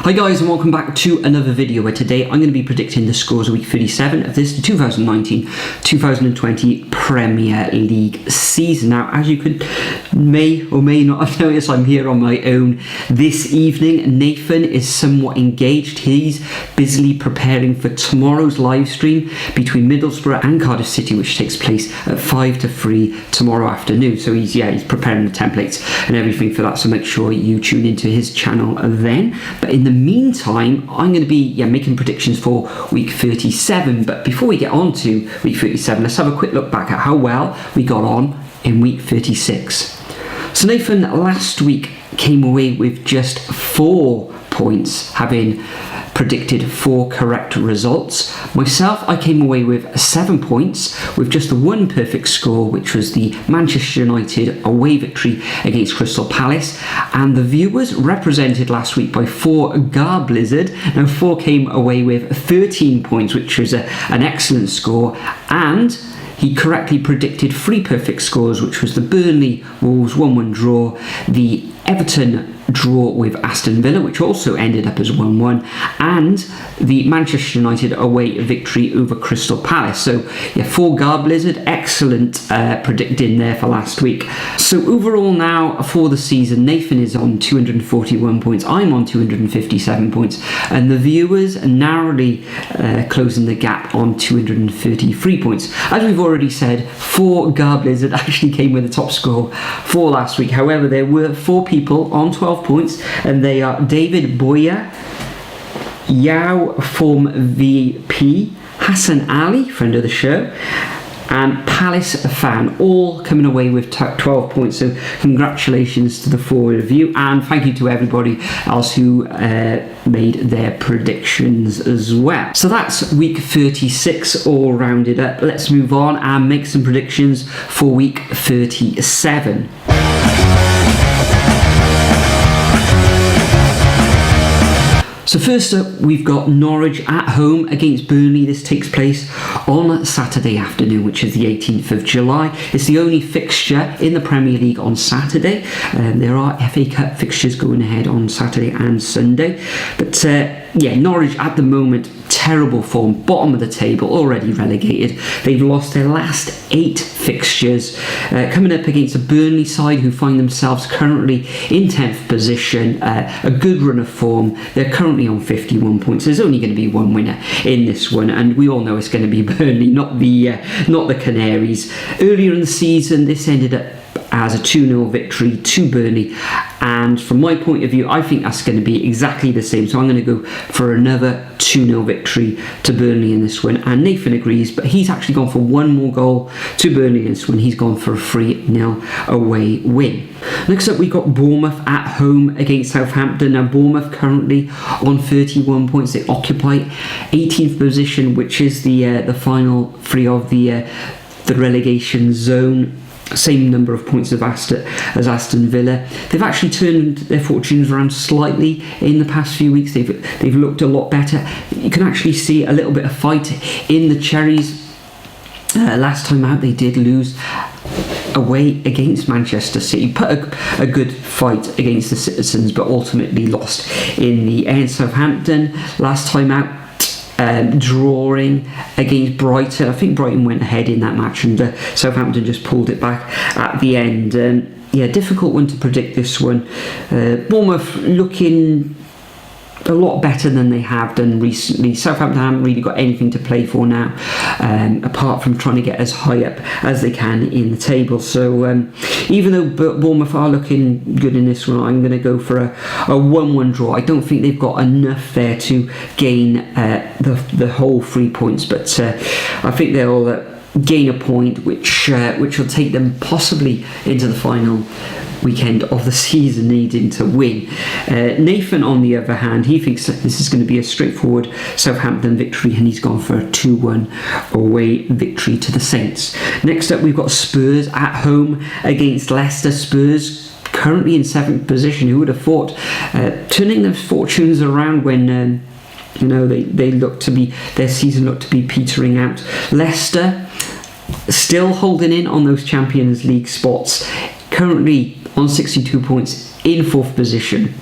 Hi guys, and welcome back to another video where today I'm going to be predicting the scores of week 37 of this 2019-2020 Premier League season. Now, as you may or may not have noticed, I'm here on my own this evening. Nathan is somewhat engaged. He's busily preparing for tomorrow's live stream between Middlesbrough and Cardiff City, which takes place at 5 to 3 tomorrow afternoon. So he's preparing the templates and everything for that, so make sure you tune into his channel then. But in the meantime, I'm going to be making predictions for week 37. But before we get on to week 37, let's have a quick look back at how well we got on in week 36. So Nathan last week came away with just 4 points, having predicted 4 correct results. Myself, I came away with 7 points with just the 1 perfect score, which was the Manchester United away victory against Crystal Palace. And the viewers, represented last week by 4 Blizzard. Now 4 came away with 13 points, which was an excellent score. And he correctly predicted 3 perfect scores, which was the Burnley Wolves 1-1 draw, the Everton draw with Aston Villa, which also ended up as 1-1, and the Manchester United away victory over Crystal Palace. So 4 Blizzard, excellent predicting there for last week. So overall now for the season, Nathan is on 241 points, I'm on 257 points, and the viewers narrowly closing the gap on 233 points. As we've already said, 4 Blizzard actually came with the top score for last week. However, there were 4 people on 12 points, and they are David Boyer, Yao Form VP, Hassan Ali, friend of the show, and Palace Fan, all coming away with 12 points. So congratulations to the 4 of you, and thank you to everybody else who made their predictions as well. So that's week 36 all rounded up. Let's move on and make some predictions for week 37. So first up, we've got Norwich at home against Burnley. This takes place on Saturday afternoon, which is the 18th of July. It's the only fixture in the Premier League on Saturday. There are FA Cup fixtures going ahead on Saturday and Sunday. But Norwich at the moment, terrible form, bottom of the table, already relegated. They've lost their last 8 fixtures, coming up against a Burnley side who find themselves currently in 10th position, a good run of form. They're currently on 51 points. There's only going to be one winner in this one, and we all know it's going to be Burnley, not the Canaries. Earlier in the season, this ended up as a 2-0 victory to Burnley, and from my point of view, I think that's going to be exactly the same. So I'm going to go for another 2-0 victory to Burnley in this one, and Nathan agrees, but he's actually gone for 1 more goal to Burnley in this one. He's gone for a 3-0 away win. Next up, we've got Bournemouth at home against Southampton. Now Bournemouth currently on 31 points. They occupy 18th position, which is the final 3 of the relegation zone. Same number of points as Aston Villa. They've actually turned their fortunes around slightly in the past few weeks. They've looked a lot better. You can actually see a little bit of fight in the Cherries. Last time out, they did lose away against Manchester City. Put a good fight against the Citizens, but ultimately lost in the end. Southampton last time out, drawing against Brighton. I think Brighton went ahead in that match, and Southampton just pulled it back at the end. Difficult one to predict, this one. Bournemouth looking a lot better than they have done recently. Southampton haven't really got anything to play for now, apart from trying to get as high up as they can in the table. So even though Bournemouth are looking good in this one, I'm going to go for a 1-1 draw. I don't think they've got enough there to gain the whole 3 points, but I think they'll gain a point, which will take them possibly into the final weekend of the season, needing to win. Nathan, on the other hand, he thinks that this is going to be a straightforward Southampton victory, and he's gone for a 2-1 away victory to the Saints. Next up, we've got Spurs at home against Leicester. Spurs currently in 7th position. Who would have thought? Turning their fortunes around when they look to be, their season looked to be petering out. Leicester still holding in on those Champions League spots, currently on 62 points in 4th position.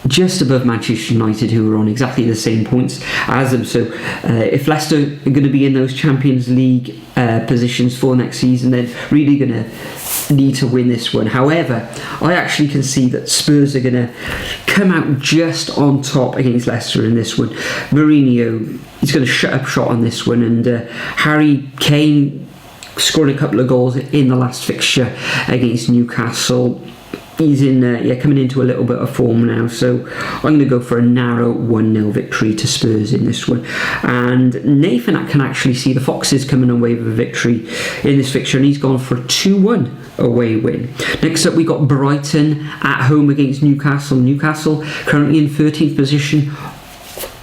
just above Manchester United, who are on exactly the same points as them. So if Leicester are going to be in those Champions League positions for next season, they're really going to need to win this one. However, I actually can see that Spurs are going to come out just on top against Leicester in this one. Mourinho is going to shut up shop on this one, and Harry Kane scoring a couple of goals in the last fixture against Newcastle. He's coming into a little bit of form now, so I'm going to go for a narrow 1-0 victory to Spurs in this one. And Nathan can actually see the Foxes coming away with a victory in this fixture, and he's gone for a 2-1 away win. Next up, we got Brighton at home against Newcastle. Newcastle currently in 13th position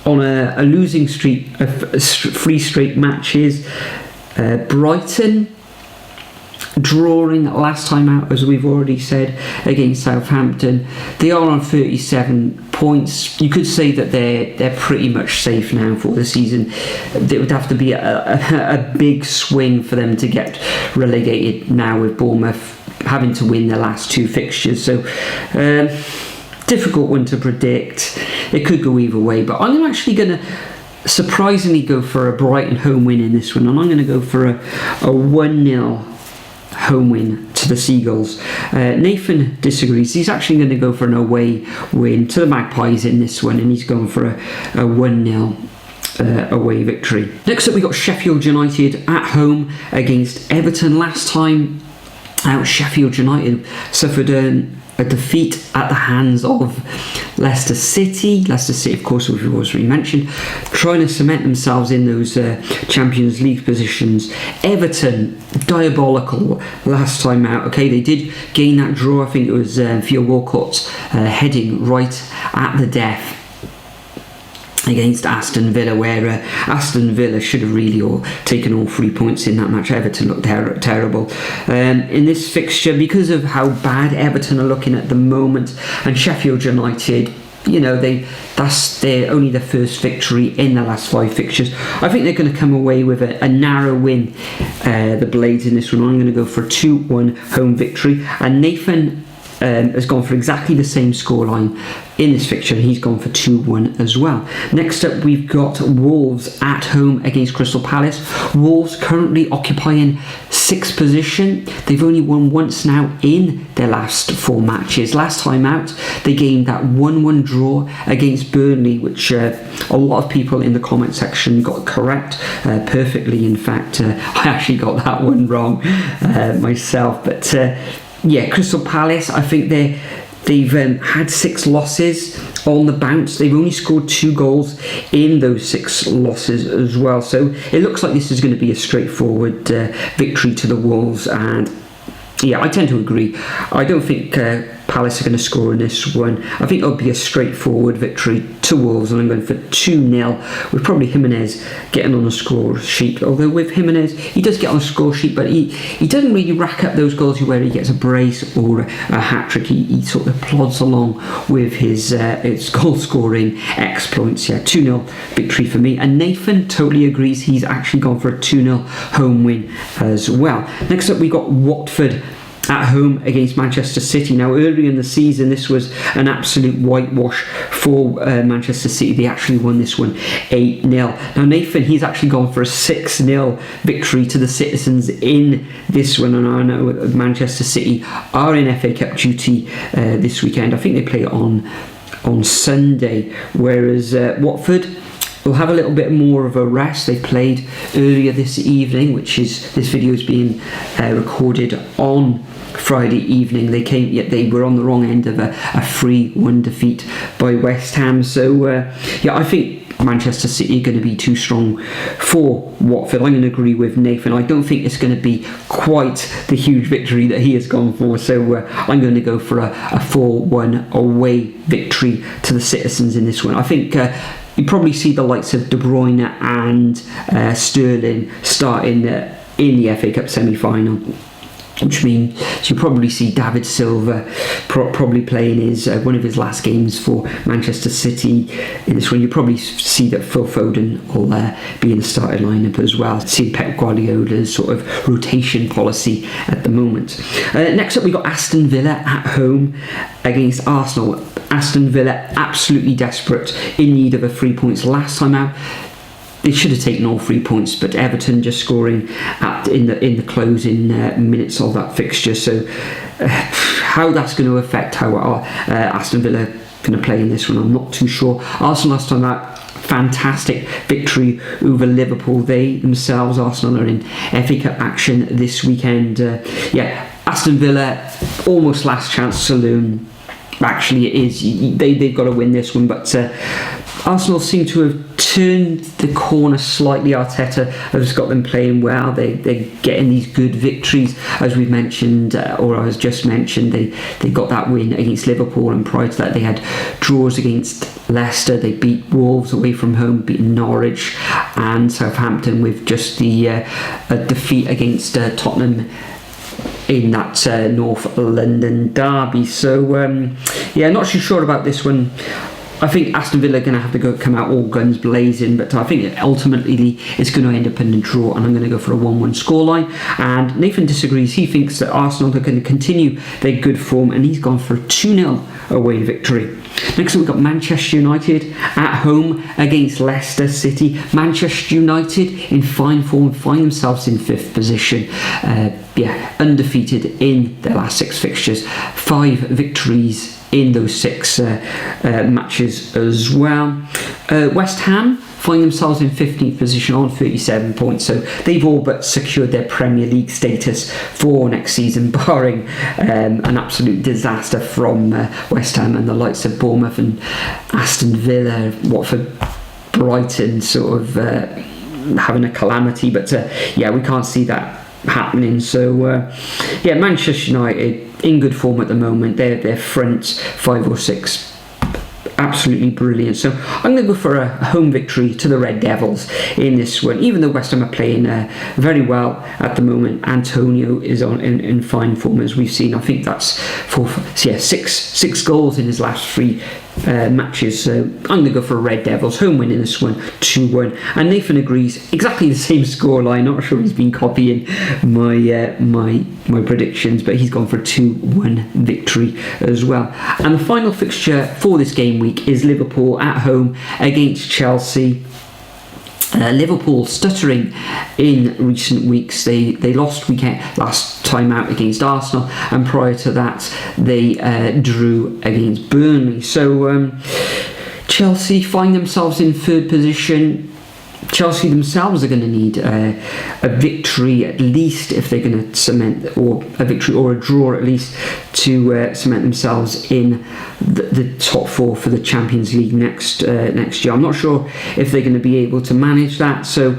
on a losing streak of 3 straight matches. Brighton drawing last time out, as we've already said, against Southampton. They are on 37 points. You could say that they're pretty much safe now for the season. It would have to be a big swing for them to get relegated now, with Bournemouth having to win their last 2 fixtures. So difficult one to predict. It could go either way, but I'm actually going to surprisingly go for a Brighton home win in this one, and I'm going to go for a 1-0 home win to the Seagulls. Nathan disagrees. He's actually going to go for an away win to the Magpies in this one, and he's going for a 1-0 away victory. Next up, we got Sheffield United at home against Everton. Last time out, Sheffield United suffered a defeat at the hands of Leicester City. Leicester City, of course, which we've already mentioned, trying to cement themselves in those Champions League positions. Everton, diabolical last time out. Okay, they did gain that draw. I think it was Theo Walcott's heading right at the death against Aston Villa, where Aston Villa should have really taken all 3 points in that match. Everton looked terrible in this fixture because of how bad Everton are looking at the moment, and Sheffield United, you know, that's only their first victory in the last 5 fixtures. I think they're going to come away with a narrow win, the Blades, in this one. I'm going to go for a 2-1 home victory, and Nathan has gone for exactly the same scoreline in this fixture, and he's gone for 2-1 as well. Next up, we've got Wolves at home against Crystal Palace. Wolves currently occupying 6th position. They've only won once now in their last 4 matches. Last time out, they gained that 1-1 draw against Burnley, which a lot of people in the comment section got correct perfectly. In fact, I actually got that one wrong myself, but yeah, Crystal Palace, I think they've had 6 losses on the bounce. They've only scored 2 goals in those 6 losses as well. So it looks like this is going to be a straightforward victory to the Wolves. And yeah, I tend to agree. I don't think Palace are going to score in this one. I think it'll be a straightforward victory to Wolves, and I'm going for 2-0, with probably Jimenez getting on the score sheet. Although with Jimenez, he does get on the score sheet, but he doesn't really rack up those goals where he gets a brace or a hat-trick. He sort of plods along with his goal-scoring exploits. Yeah, 2-0 victory for me. And Nathan totally agrees. He's actually gone for a 2-0 home win as well. Next up, we got Watford at home against Manchester City. Now, earlier in the season, this was an absolute whitewash for Manchester City. They actually won this one 8-0. Now, Nathan, he's actually gone for a 6-0 victory to the Citizens in this one, and I know Manchester City are in FA Cup duty this weekend. I think they play on Sunday, whereas Watford will have a little bit more of a rest. They played earlier this evening, this video is being recorded on Friday evening. They were on the wrong end of a 3-1 defeat by West Ham. So yeah, I think Manchester City are going to be too strong for Watford. I'm going to agree with Nathan. I don't think it's going to be quite the huge victory that he has gone for. So I'm going to go for a 4-1 away victory to the Citizens in this one. I think you probably see the likes of De Bruyne and Sterling starting in the FA Cup semi-final. which means you'll probably see David Silva probably playing one of his last games for Manchester City in this one. You'll probably see that Phil Foden will be in the starting lineup as well. Seeing Pep Guardiola's sort of rotation policy at the moment. Next up, we got Aston Villa at home against Arsenal. Aston Villa absolutely desperate, in need of 3 points last time out. They should have taken all 3 points, but Everton just scoring in the closing minutes of that fixture. So how that's going to affect how Aston Villa are going to play in this one, I'm not too sure. Arsenal last time out, fantastic victory over Liverpool. They themselves, Arsenal, are in FA Cup action this weekend. Aston Villa, almost last chance saloon. Actually, it is. They've got to win this one, but Arsenal seem to have turned the corner slightly. Arteta has got them playing well. They're getting these good victories, as we've mentioned, or I was just mentioned. They got that win against Liverpool, and prior to that they had draws against Leicester. They beat Wolves away from home, beaten Norwich and Southampton, with just the defeat against Tottenham in that North London derby. So not too sure about this one. I think Aston Villa are going to have to come out all guns blazing, but I think ultimately it's going to end up in a draw, and I'm going to go for a 1-1 scoreline. And Nathan disagrees. He thinks that Arsenal are going to continue their good form, and he's gone for a 2-0 away victory. Next up, we've got Manchester United at home against Leicester City. Manchester United in fine form, find themselves in 5th position. Undefeated in their last 6 fixtures. 5 victories in those 6 matches as well. West Ham find themselves in 15th position on 37 points, so they've all but secured their Premier League status for next season, barring an absolute disaster from West Ham and the likes of Bournemouth and Aston Villa, Watford, Brighton sort of having a calamity, but we can't see that happening. So Manchester United in good form at the moment. Their front 5 or 6 absolutely brilliant. So I'm going to go for a home victory to the Red Devils in this one, even though West Ham are playing very well at the moment. Antonio is in fine form, as we've seen. I think that's 6 goals in his last 3 matches. So I'm going to go for a Red Devils home win in this one, 2-1. And Nathan agrees, exactly the same scoreline. Not sure he's been copying my predictions, but he's gone for a 2-1 victory as well. And the final fixture for this game week is Liverpool at home against Chelsea. Liverpool stuttering in recent weeks. They lost last time out against Arsenal, and prior to that they drew against Burnley. So Chelsea find themselves in 3rd position. Chelsea themselves are going to need a victory at least if they're going to cement, or a victory or a draw at least, to cement themselves in the top 4 for the Champions League next year. I'm not sure if they're going to be able to manage that. So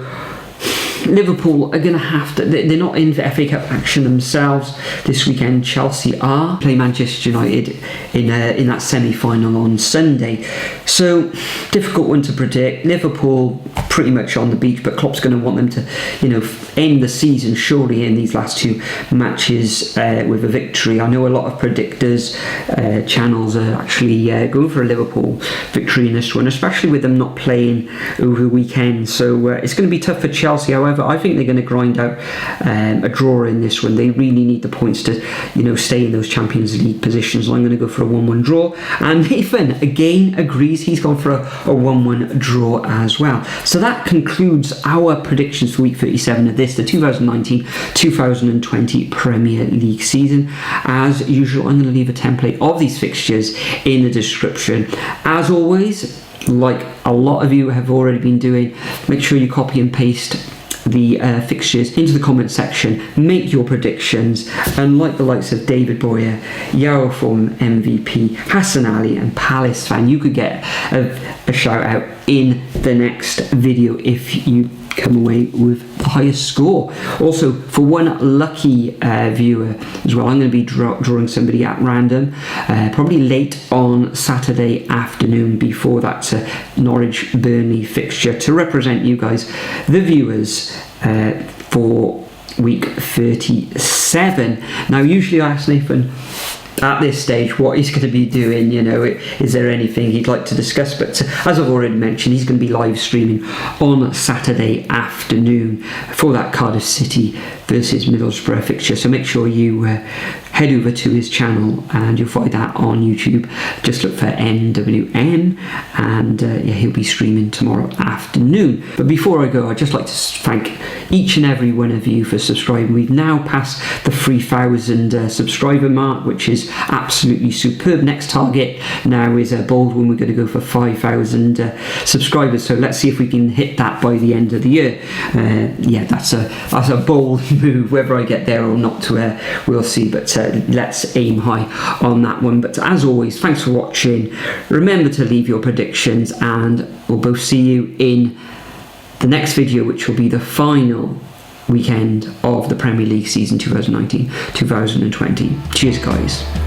Liverpool are going to have to. They're not in FA Cup action themselves this weekend. Chelsea are play Manchester United in that semi-final on Sunday. So difficult one to predict. Liverpool pretty much on the beach, but Klopp's going to want them to, end the season surely in these last 2 matches with a victory. I know a lot of predictors channels are actually going for a Liverpool victory in this one, especially with them not playing over the weekend. So it's going to be tough for Chelsea. However, I think they're going to grind out a draw in this one. They really need the points to, stay in those Champions League positions. So I'm going to go for a 1-1 draw. And Nathan again agrees. He's gone for a 1-1 draw as well. So that concludes our predictions for week 37 of the 2019-2020 Premier League season. As usual, I'm going to leave a template of these fixtures in the description. As always, like a lot of you have already been doing, make sure you copy and paste the fixtures into the comment section, make your predictions, and like the likes of David Boyer, Yarrow Form MVP, Hassan Ali and Palace fan, you could get a shout out in the next video if you come away with the highest score. Also, for one lucky viewer as well, I'm going to be drawing somebody at random, probably late on Saturday afternoon before that Norwich Burnley fixture, to represent you guys, the viewers, for week 37. Now, usually I ask Nathan at this stage what he's going to be doing, you know, is there anything he'd like to discuss, but as I've already mentioned, he's going to be live streaming on Saturday afternoon for that Cardiff City versus Middlesbrough fixture, so make sure you head over to his channel and you'll find that on YouTube. Just look for NWM, and yeah, he'll be streaming tomorrow afternoon. But before I go, I'd just like to thank each and every one of you for subscribing. We've now passed the 3,000 subscriber mark, which is absolutely superb. Next target now is Baldwin. We're going to go for 5,000 subscribers, so let's see if we can hit that by the end of the year. Yeah, that's a bold move. Whether I get there or not, we'll see, but let's aim high on that one. But as always, thanks for watching. Remember to leave your predictions, and we'll both see you in the next video, which will be the final weekend of the Premier League season 2019-2020. Cheers, guys.